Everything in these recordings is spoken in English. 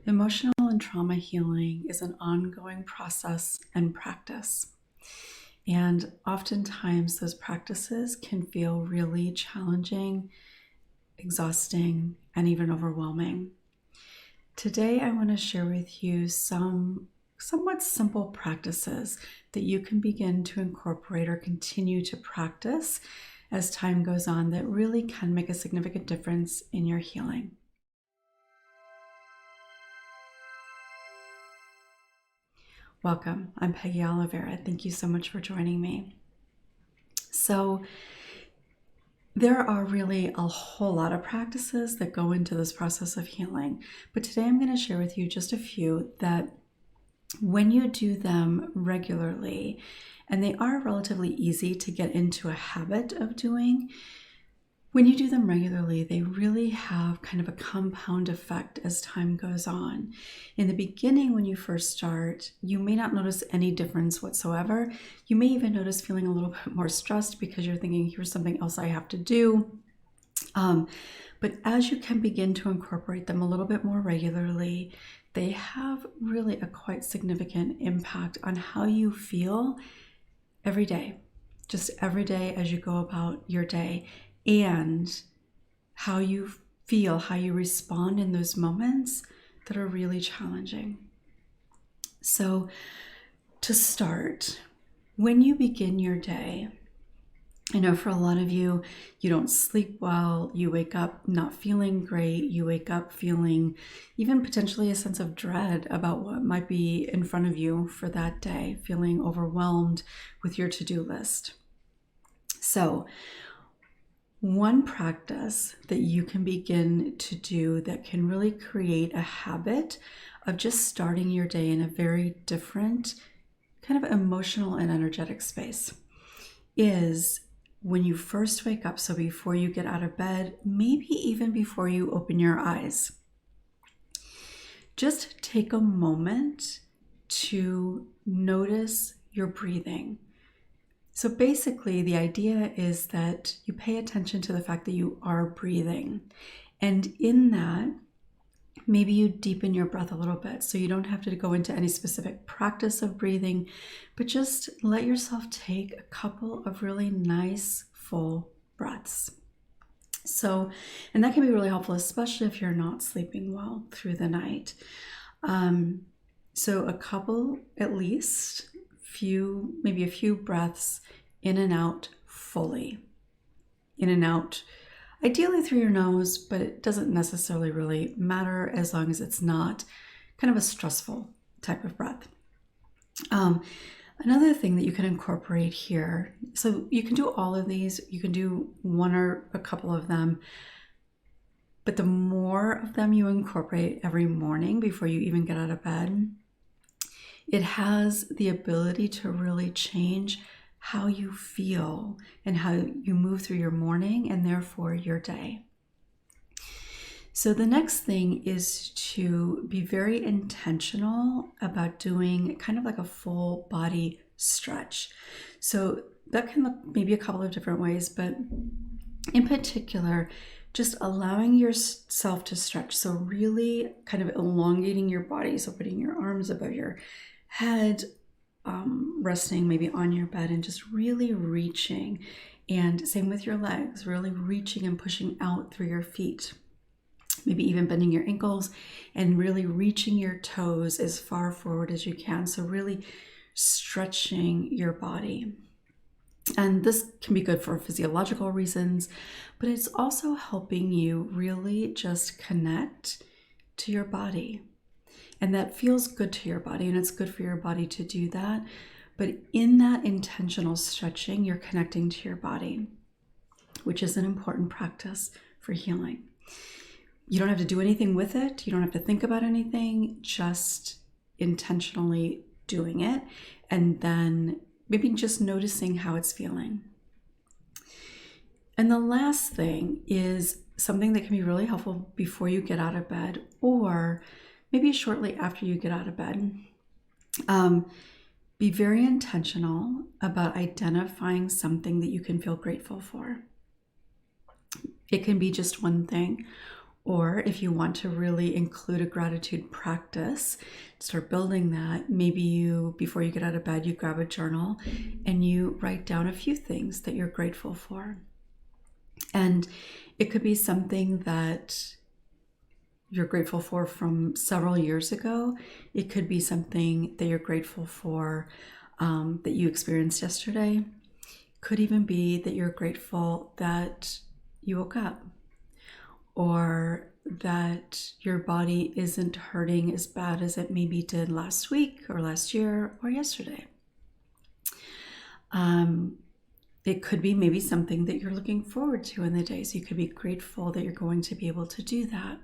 Emotional and trauma healing is an ongoing process and practice. And oftentimes, those practices can feel really challenging, exhausting, and even overwhelming. Today, I want to share with you some somewhat simple practices that you can begin to incorporate or continue to practice as time goes on that really can make a significant difference in your healing. Welcome. I'm Peggy Oliveira. Thank you so much for joining me. So, there are really a whole lot of practices that go into this process of healing, but today I'm going to share with you just a few that when you do them regularly, and they are relatively easy to get into a habit of doing, when you do them regularly, they really have kind of a compound effect as time goes on. In the beginning, when you first start, you may not notice any difference whatsoever. You may even notice feeling a little bit more stressed because you're thinking, here's something else I have to do. But as you can begin to incorporate them a little bit more regularly, they have really a quite significant impact on how you feel every day, just every day as you go about your day, and how you feel, how you respond in those moments that are really challenging. So to start, when you begin your day, I know for a lot of you, you don't sleep well, you wake up not feeling great, you wake up feeling even potentially a sense of dread about what might be in front of you for that day, feeling overwhelmed with your to-do list. So, one practice that you can begin to do that can really create a habit of just starting your day in a very different kind of emotional and energetic space is when you first wake up, so before you get out of bed, maybe even before you open your eyes, just take a moment to notice your breathing. So basically, the idea is that you pay attention to the fact that you are breathing. And in that, maybe you deepen your breath a little bit. So you don't have to go into any specific practice of breathing, but just let yourself take a couple of really nice, full breaths. So, and that can be really helpful, especially if you're not sleeping well through the night. So a couple, at least, maybe a few breaths in and out fully. In and out, ideally through your nose, but it doesn't necessarily really matter as long as it's not kind of a stressful type of breath. Another thing that you can incorporate here, so you can do all of these, you can do one or a couple of them, but the more of them you incorporate every morning before you even get out of bed, it has the ability to really change how you feel and how you move through your morning and therefore your day. So the next thing is to be very intentional about doing kind of like a full body stretch. So that can look maybe a couple of different ways, but in particular, just allowing yourself to stretch. So really kind of elongating your body. So putting your arms above your head, resting maybe on your bed, and just really reaching. And same with your legs, really reaching and pushing out through your feet. Maybe even bending your ankles and really reaching your toes as far forward as you can. So really stretching your body. And this can be good for physiological reasons, but it's also helping you really just connect to your body. And that feels good to your body, and it's good for your body to do that. But in that intentional stretching, you're connecting to your body, which is an important practice for healing. You don't have to do anything with it. You don't have to think about anything, just intentionally doing it, and then maybe just noticing how it's feeling. And the last thing is something that can be really helpful before you get out of bed, or maybe shortly after you get out of bed. Be very intentional about identifying something that you can feel grateful for. It can be just one thing, Or if you want to really include a gratitude practice, start building that. Maybe you, before you get out of bed, you grab a journal and you write down a few things that you're grateful for. And it could be something that you're grateful for from several years ago. It could be something that you're grateful for that you experienced yesterday. Could even be that you're grateful that you woke up, or that your body isn't hurting as bad as it maybe did last week or last year or yesterday. It could be maybe something that you're looking forward to in the day. So you could be grateful that you're going to be able to do that.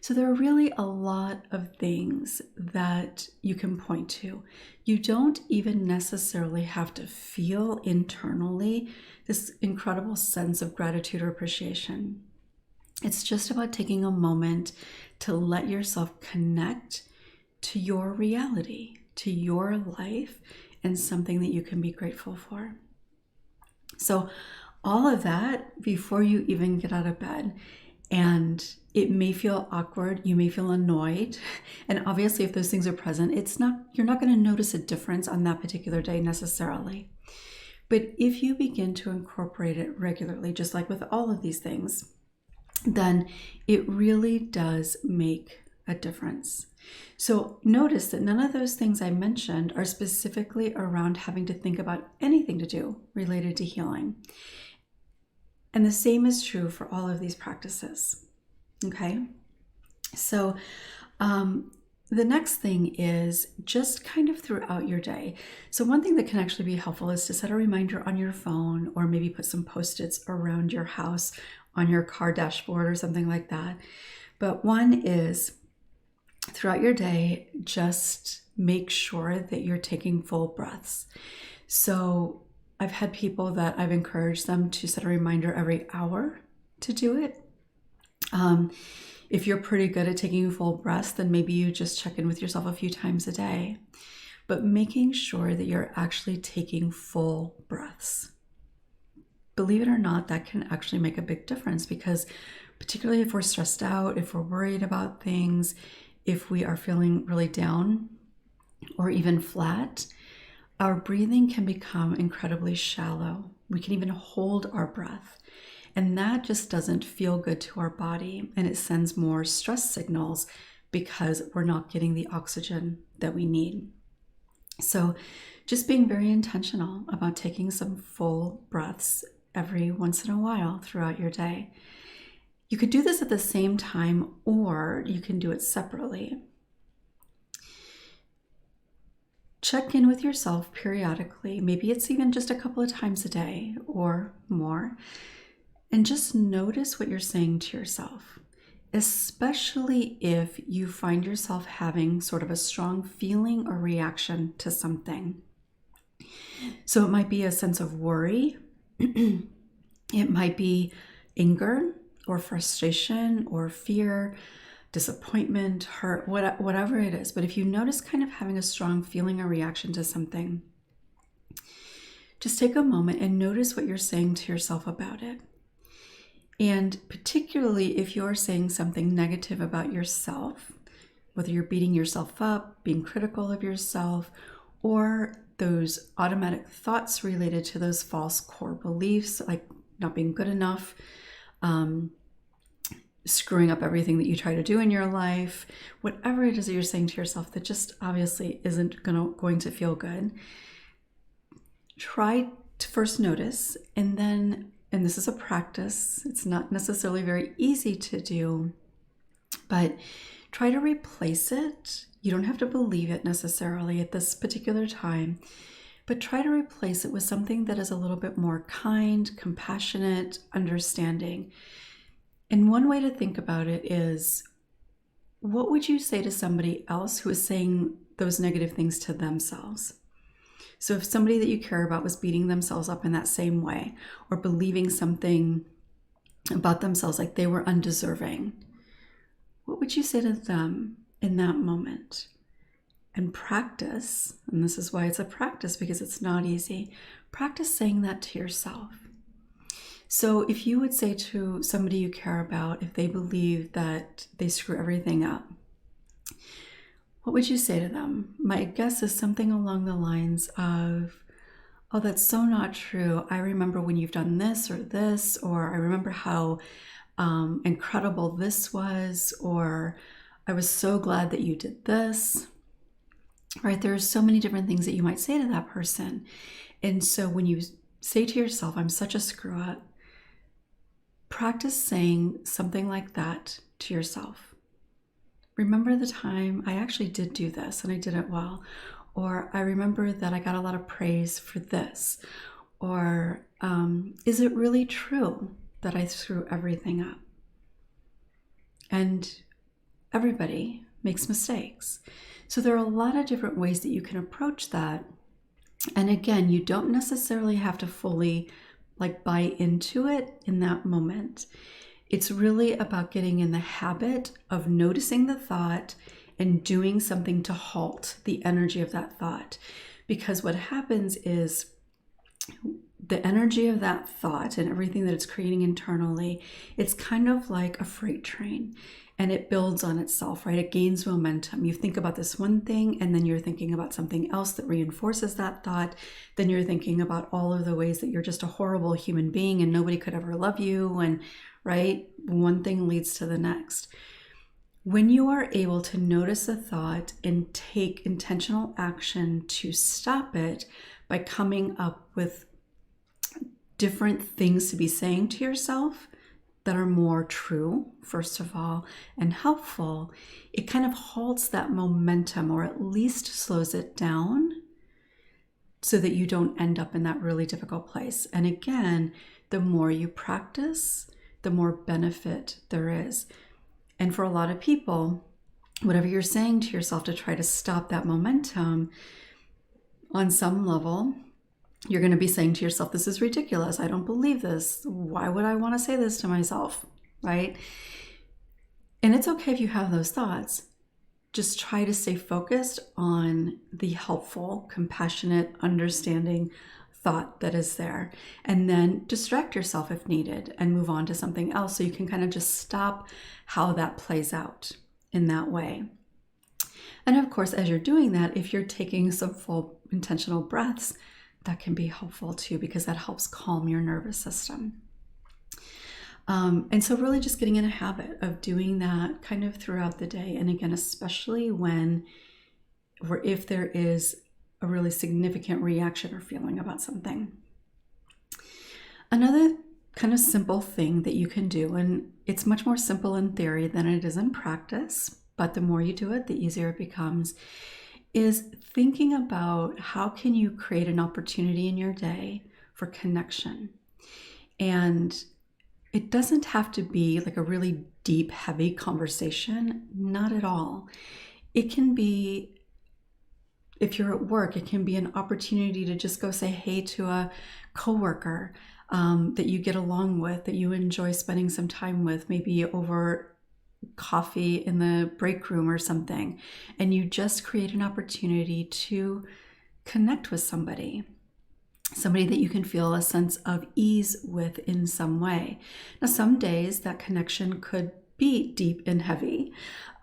So there are really a lot of things that you can point to. You don't even necessarily have to feel internally this incredible sense of gratitude or appreciation. It's just about taking a moment to let yourself connect to your reality, to your life, and something that you can be grateful for. So all of that before you even get out of bed. And it may feel awkward, you may feel annoyed. And obviously if those things are present, you're not going to notice a difference on that particular day necessarily. But if you begin to incorporate it regularly, just like with all of these things, then it really does make a difference. So notice that none of those things I mentioned are specifically around having to think about anything to do related to healing. And the same is true for all of these practices. Okay? So the next thing is just kind of throughout your day. So one thing that can actually be helpful is to set a reminder on your phone, or maybe put some Post-its around your house on your car dashboard or something like that. But one is throughout your day, just make sure that you're taking full breaths. So I've had people that I've encouraged them to set a reminder every hour to do it. If you're pretty good at taking full breaths, then maybe you just check in with yourself a few times a day. But making sure that you're actually taking full breaths. Believe it or not, that can actually make a big difference, because particularly if we're stressed out, if we're worried about things, if we are feeling really down or even flat, our breathing can become incredibly shallow. We can even hold our breath. And that just doesn't feel good to our body. And it sends more stress signals because we're not getting the oxygen that we need. So just being very intentional about taking some full breaths every once in a while throughout your day. You could do this at the same time, or you can do it separately. Check in with yourself periodically. Maybe it's even just a couple of times a day or more. And just notice what you're saying to yourself, especially if you find yourself having sort of a strong feeling or reaction to something. So it might be a sense of worry. It might be anger or frustration or fear, disappointment, hurt, whatever it is. But if you notice kind of having a strong feeling or reaction to something, just take a moment and notice what you're saying to yourself about it. And particularly if you're saying something negative about yourself, whether you're beating yourself up, being critical of yourself, or those automatic thoughts related to those false core beliefs, like not being good enough, screwing up everything that you try to do in your life, whatever it is that you're saying to yourself that just obviously isn't going to feel good, try to first notice, and this is a practice, it's not necessarily very easy to do, but try to replace it. You don't have to believe it necessarily at this particular time, but try to replace it with something that is a little bit more kind, compassionate, understanding. And one way to think about it is, what would you say to somebody else who is saying those negative things to themselves? So if somebody that you care about was beating themselves up in that same way, or believing something about themselves like they were undeserving, what would you say to them in that moment? And practice, and this is why it's a practice, because it's not easy, practice saying that to yourself. So if you would say to somebody you care about, if they believe that they screw everything up, what would you say to them? My guess is something along the lines of, oh, that's so not true. I remember when you've done this, or I remember how incredible this was, or I was so glad that you did this, right? There's so many different things that you might say to that person. And so when you say to yourself, I'm such a screw up, practice saying something like that to yourself. Remember the time I actually did do this and I did it well. Or I remember that I got a lot of praise for this. Or is it really true that I screw everything up? And everybody makes mistakes. So there are a lot of different ways that you can approach that. And again, you don't necessarily have to fully buy into it in that moment. It's really about getting in the habit of noticing the thought and doing something to halt the energy of that thought. Because what happens is the energy of that thought and everything that it's creating internally, it's kind of like a freight train, and it builds on itself, right? It gains momentum. You think about this one thing, and then you're thinking about something else that reinforces that thought. Then you're thinking about all of the ways that you're just a horrible human being and nobody could ever love you. And right, one thing leads to the next. When you are able to notice a thought and take intentional action to stop it by coming up with different things to be saying to yourself that are more true, first of all, and helpful, it kind of halts that momentum, or at least slows it down so that you don't end up in that really difficult place. And again, the more you practice, the more benefit there is. And for a lot of people, whatever you're saying to yourself to try to stop that momentum, on some level, you're going to be saying to yourself, this is ridiculous. I don't believe this. Why would I want to say this to myself, right? And it's okay if you have those thoughts. Just try to stay focused on the helpful, compassionate, understanding thought that is there. And then distract yourself if needed and move on to something else, so you can kind of just stop how that plays out in that way. And of course, as you're doing that, if you're taking some full intentional breaths, that can be helpful too, because that helps calm your nervous system. And so really just getting in a habit of doing that kind of throughout the day. And again, especially if there is a really significant reaction or feeling about something. Another kind of simple thing that you can do, and it's much more simple in theory than it is in practice, but the more you do it, the easier it becomes, is thinking about how can you create an opportunity in your day for connection. And it doesn't have to be like a really deep, heavy conversation, not at all. It can be, if you're at work, it can be an opportunity to just go say hey to a coworker that you get along with, that you enjoy spending some time with, maybe over coffee in the break room or something, and you just create an opportunity to connect with somebody that you can feel a sense of ease with in some way. Now, some days that connection could be deep and heavy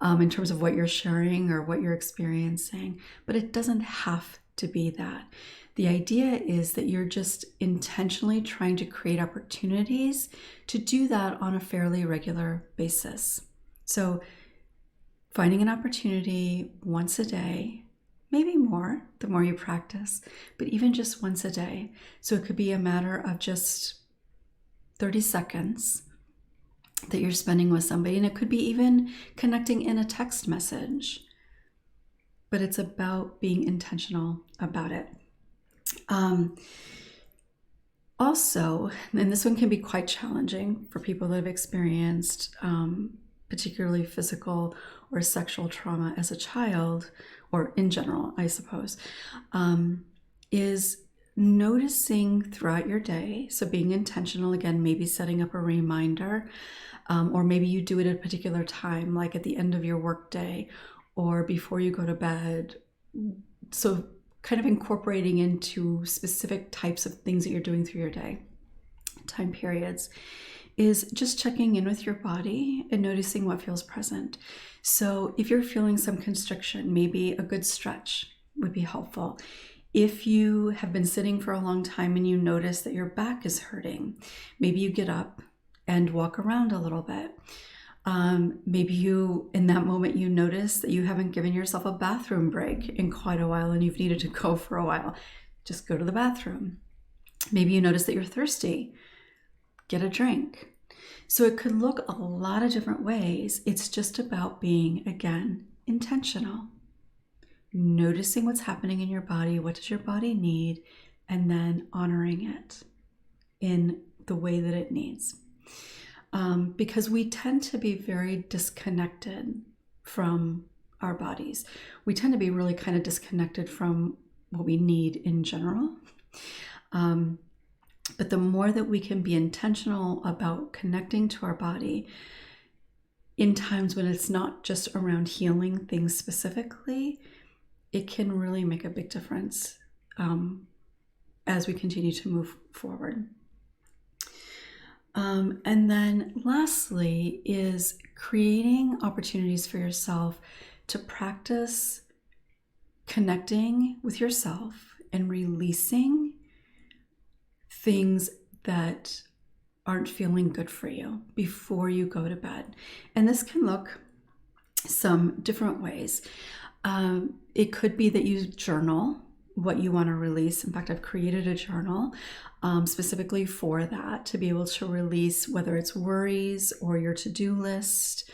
in terms of what you're sharing or what you're experiencing, but it doesn't have to be that. The idea is that you're just intentionally trying to create opportunities to do that on a fairly regular basis. So finding an opportunity once a day, maybe more, the more you practice, but even just once a day. So it could be a matter of just 30 seconds that you're spending with somebody, and it could be even connecting in a text message, but it's about being intentional about it. Also, and this one can be quite challenging for people that have experienced particularly physical or sexual trauma as a child, or in general, I suppose, is noticing throughout your day. So being intentional, again, maybe setting up a reminder, or maybe you do it at a particular time, like at the end of your workday or before you go to bed. So kind of incorporating into specific types of things that you're doing through your day time periods, is just checking in with your body and noticing what feels present. So if you're feeling some constriction, maybe a good stretch would be helpful. If you have been sitting for a long time and you notice that your back is hurting, maybe you get up and walk around a little bit. Maybe you, in that moment, you notice that you haven't given yourself a bathroom break in quite a while and you've needed to go for a while. Just go to the bathroom. Maybe you notice that you're thirsty. Get a drink. So it could look a lot of different ways. It's just about being, again, intentional. Noticing what's happening in your body, what does your body need, and then honoring it in the way that it needs. Because we tend to be very disconnected from our bodies. We tend to be really kind of disconnected from what we need in general. But the more that we can be intentional about connecting to our body in times when it's not just around healing things specifically, it can really make a big difference as we continue to move forward. And then lastly is creating opportunities for yourself to practice connecting with yourself and releasing things that aren't feeling good for you before you go to bed. And this can look some different ways. It could be that you journal what you want to release. In fact, I've created a journal specifically for that, to be able to release whether it's worries or your to-do list,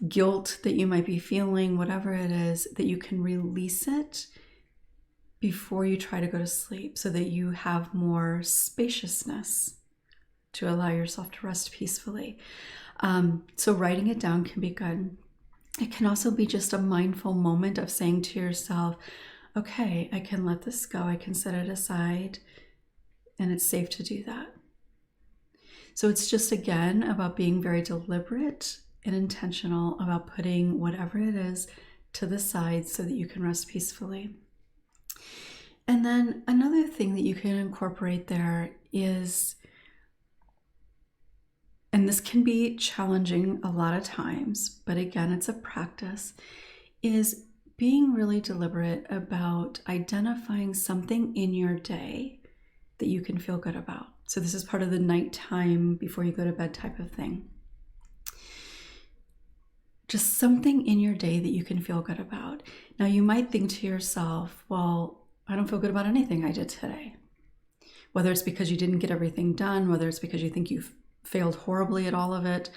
guilt that you might be feeling, whatever it is, that you can release it before you try to go to sleep so that you have more spaciousness to allow yourself to rest peacefully. So writing it down can be good. It can also be just a mindful moment of saying to yourself, okay, I can let this go. I can set it aside, and it's safe to do that. So it's just, again, about being very deliberate and intentional about putting whatever it is to the side so that you can rest peacefully. And then another thing that you can incorporate there is, and this can be challenging a lot of times, but again, it's a practice, is being really deliberate about identifying something in your day that you can feel good about. So this is part of the nighttime before you go to bed type of thing. Just something in your day that you can feel good about. Now you might think to yourself, well, I don't feel good about anything I did today. Whether it's because you didn't get everything done, whether it's because you think you've failed horribly at all of it,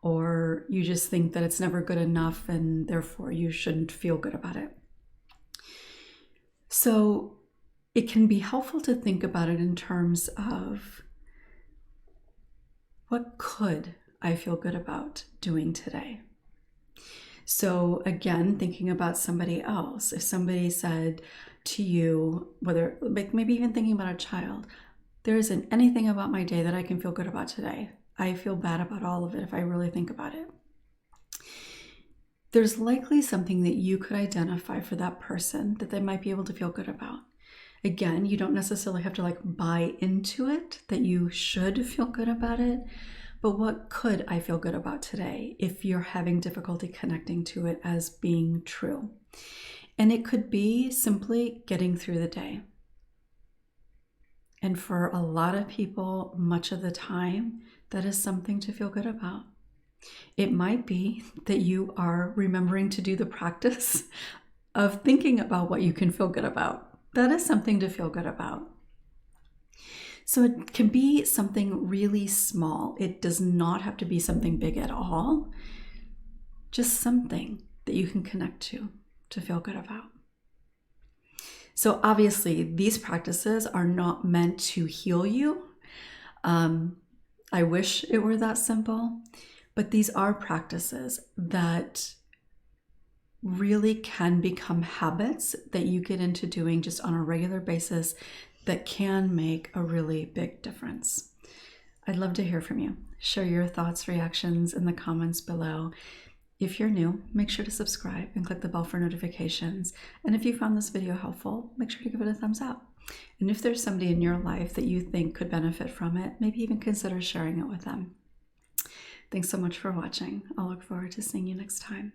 or you just think that it's never good enough and therefore you shouldn't feel good about it. So it can be helpful to think about it in terms of, what could I feel good about doing today? So again, thinking about somebody else, if somebody said to you, whether like maybe even thinking about a child, there isn't anything about my day that I can feel good about today. I feel bad about all of it if I really think about it. There's likely something that you could identify for that person that they might be able to feel good about. Again, you don't necessarily have to like buy into it that you should feel good about it, but what could I feel good about today if you're having difficulty connecting to it as being true? And it could be simply getting through the day. And for a lot of people, much of the time, that is something to feel good about. It might be that you are remembering to do the practice of thinking about what you can feel good about. That is something to feel good about. So it can be something really small. It does not have to be something big at all. Just something that you can connect to feel good about. So obviously, these practices are not meant to heal you. I wish it were that simple, but these are practices that really can become habits that you get into doing just on a regular basis that can make a really big difference. I'd love to hear from you. Share your thoughts, reactions in the comments below. If you're new, make sure to subscribe and click the bell for notifications. And if you found this video helpful, make sure to give it a thumbs up. And if there's somebody in your life that you think could benefit from it, maybe even consider sharing it with them. Thanks so much for watching. I'll look forward to seeing you next time.